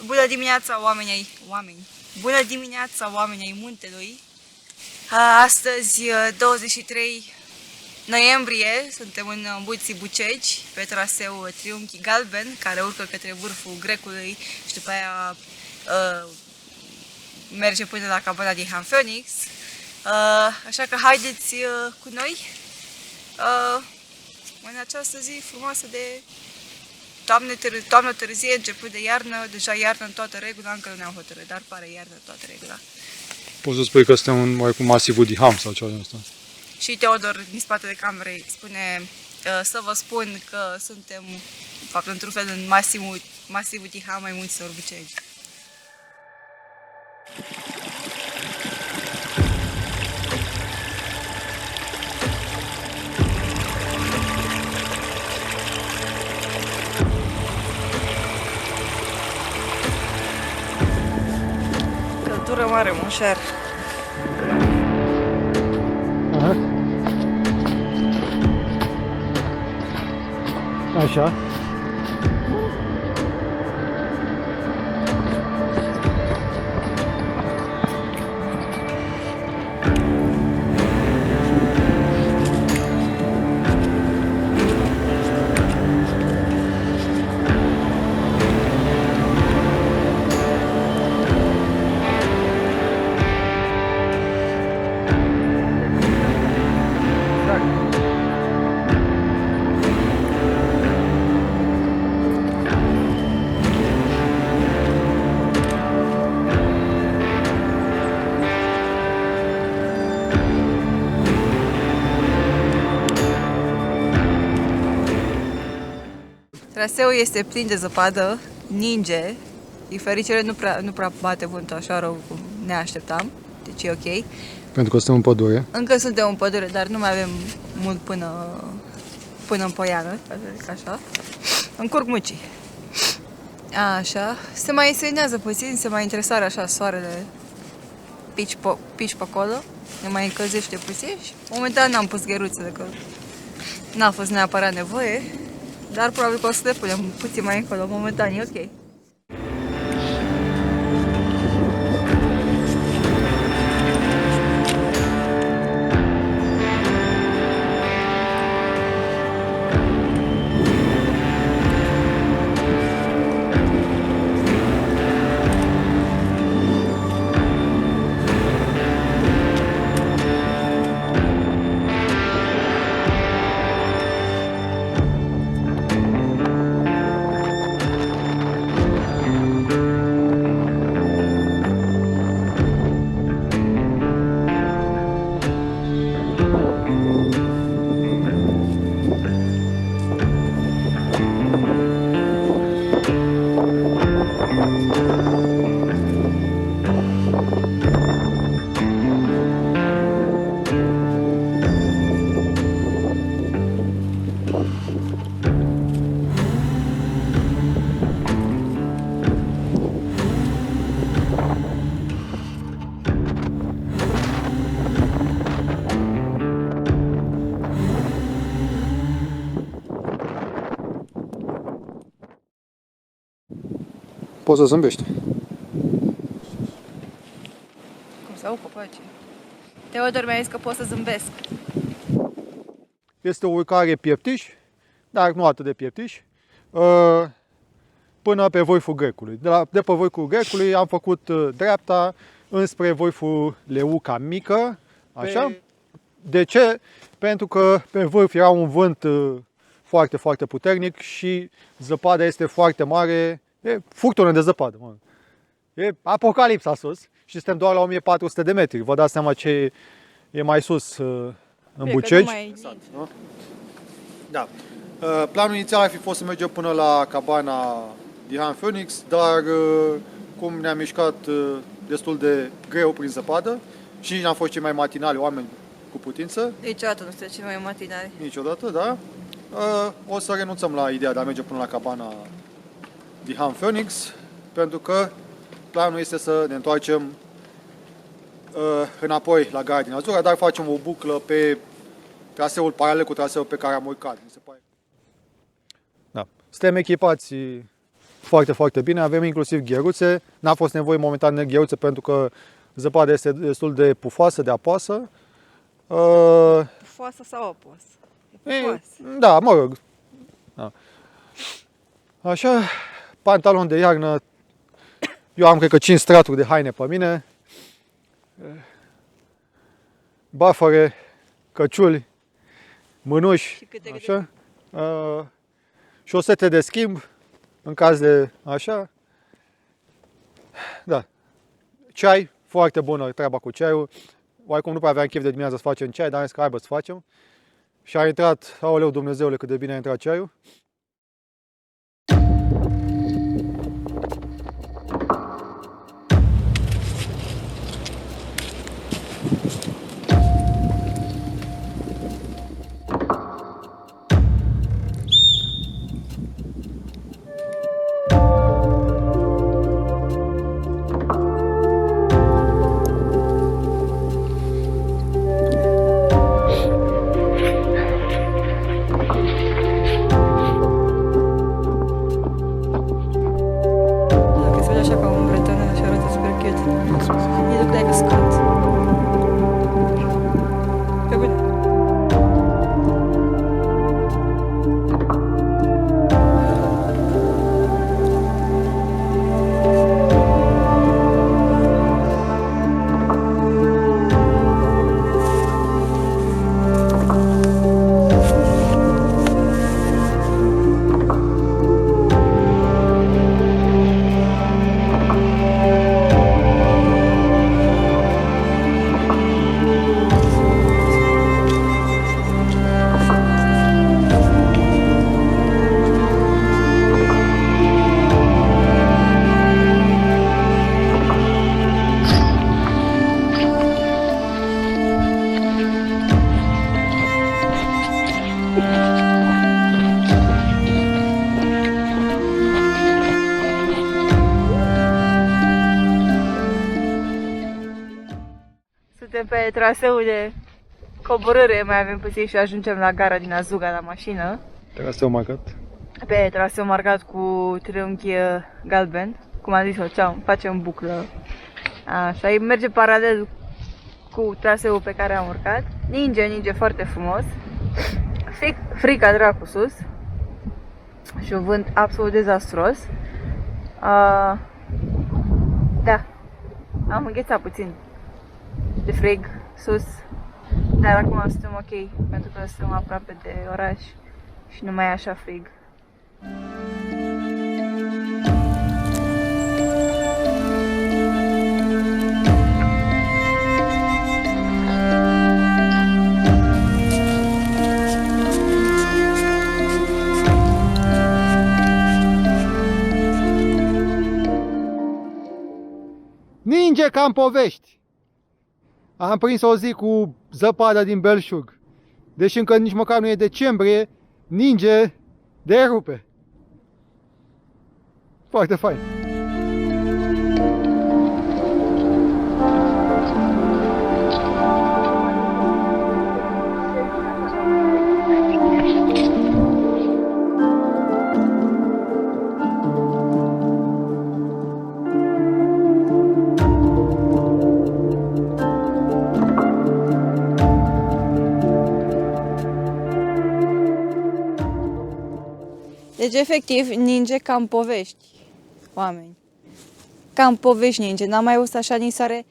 Bună dimineața, oameni! Bună dimineața, oameni ai muntelui! Astăzi, 23 noiembrie, suntem în Buții Bucegi, pe traseul Triunghi Galben, care urcă către vârful Grecului și după aia merge până la cabana din Han Phoenix. Așa că haideți cu noi în această zi frumoasă de toamnă târzie, început de iarnă, deja iarnă în toată regula, încă nu ne-am hotărât, dar pare iarnă în toată regula. Poți să spui că suntem în cu masivul Diham sau ceva de asta. Și Teodor, din spatele camerei, spune să vă spun că suntem, de fapt, într-un fel în masivul Diham mai Munților Bucegi. Căldură mare, monșer. Așa. Traseul este plin de zăpadă, ninge, din fericire nu prea bate vântul așa rău cum ne așteptam, deci e ok. Pentru că suntem în pădure. Încă suntem în pădure, dar nu mai avem mult până în Poiană, ca să zic așa, în Curmucii. Așa, se mai însenează puțin, se mai interesează așa soarele pici pe acolo, ne mai încălzește puțin și momentan n-am pus gheruțele, că n-a fost neapărat nevoie. Dar probabil că o să le punem puțin mai încolo, momentan e ok. Poți să zâmbești. Cum să au copacii? Teodor mi-a zis că pot să zâmbesc. Este o urcare pieptiș, dar nu atât de pieptiș, până pe vârful Grecului. De pe vârful Grecului am făcut dreapta înspre vârful Leuca Mică. Așa? De ce? Pentru că pe vârf era un vânt foarte, foarte puternic și zăpada este foarte mare. E furtună de zăpadă. Mă. E apocalipsa sus și suntem doar la 1400 de metri. Vă dați seama ce e mai sus în Bucegi. Exact, nu? Da. Planul inițial ar fi fost să mergem până la cabana din Han Phoenix, dar cum ne-am mișcat destul de greu prin zăpadă și nici n-am fost cei mai matinali oameni cu putință. Niciodată nu suntem cei mai matinali. Niciodată, da. O să renunțăm la ideea de a merge până la cabana din Han Phoenix, pentru că planul este să ne întoarcem înapoi la gara din Azura, dar facem o buclă pe traseul paralel cu traseul pe care am urcat. Mi se pare. Da. Suntem echipați foarte, foarte bine. Avem inclusiv gheruțe. N-a fost nevoie momentan de gheruțe pentru că zăpada este destul de pufoasă, de apoasă. Foasă sau apos? Da, mă rog. Da. Așa, pantalon de iarnă. Eu am, cred că, 5 straturi de haine pe mine. Bafăre, căciuli, mânuși, așa. Șosete de schimb, în caz de așa. Da. Ceai, foarte bună treaba cu ceaiul. Oarecum nu prea aveam chef de dimineață să facem ceai, dar am zis că aibă să facem. Și a intrat, aoleu Dumnezeule, cât de bine a intrat ceaiul. Suntem pe traseul de coborâre, mai avem puțin și ajungem la gara din Azuga la mașină. Traseu marcat. Pe traseu marcat cu triunghi galben, cum am zis-o, facem buclă. Așa, merge paralel cu traseul pe care am urcat. Ninge foarte frumos. Frica dracu sus. Și un vânt absolut dezastruos. Da, am înghețat puțin de frig sus, dar acum suntem ok, pentru că suntem aproape de oraș și nu mai e așa frig. Ninge ca în povești! Am prins o zi cu zăpada din belșug. Deși încă nici măcar nu e decembrie, ninge de rupe. Foarte fain. Deci, efectiv, ninge ca în povești, oameni. Ca în povești ninge. N-am mai auzit așa nisoare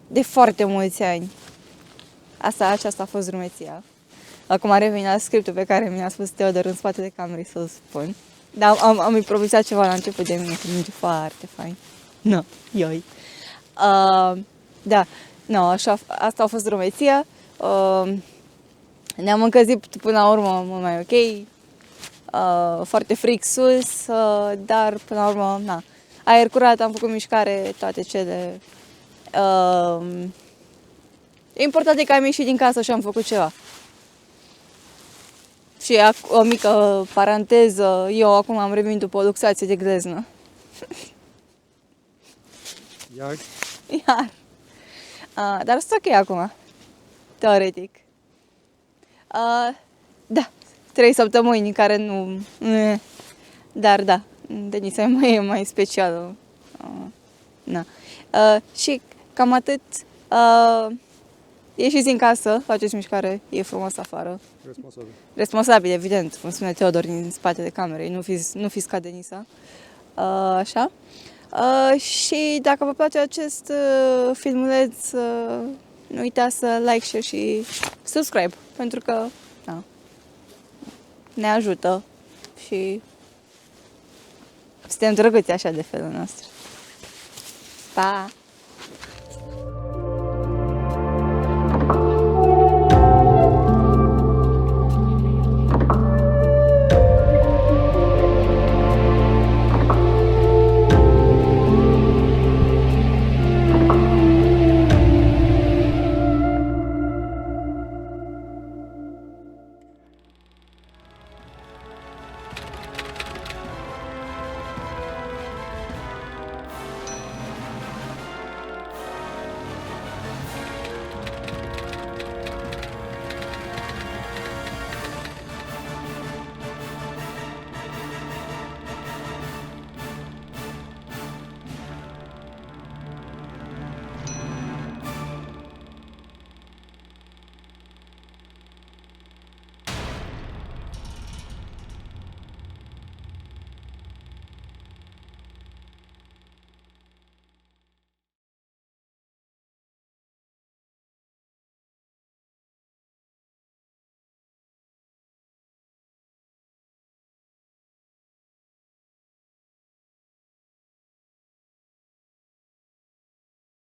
de foarte mulți ani. Aceasta a fost drumeția. Acum revin la scriptul pe care mi-a spus Teodor în spate de cameră să-l spun. Dar am improvizat ceva la început de mine, că ninge foarte fain. No, ioi. Da, no, așa, asta a fost drumeția. Ne-am încălzit până la urmă mult mai ok. Foarte frig sus, dar până la urmă, na, aer curat, am făcut mișcare, toate cele. Important e că am ieșit din casă și am făcut ceva. Și o mică paranteză, eu acum am revenit după o luxație de gleznă. Iar? Iar. Dar sunt ok acum, teoretic. Da. 3 săptămâni în care nu... Dar da, Denisa e mai specială. Na. Și cam atât. Ieșiți din casă, faceți mișcare, e frumos afară. Responsabil, evident, cum spune Teodor din spatele camerei, nu fiți ca Denisa. Așa. Și dacă vă place acest filmuleț, nu uitați să like, share și subscribe, pentru că ne ajută și suntem drăguți așa de felul nostru. Pa!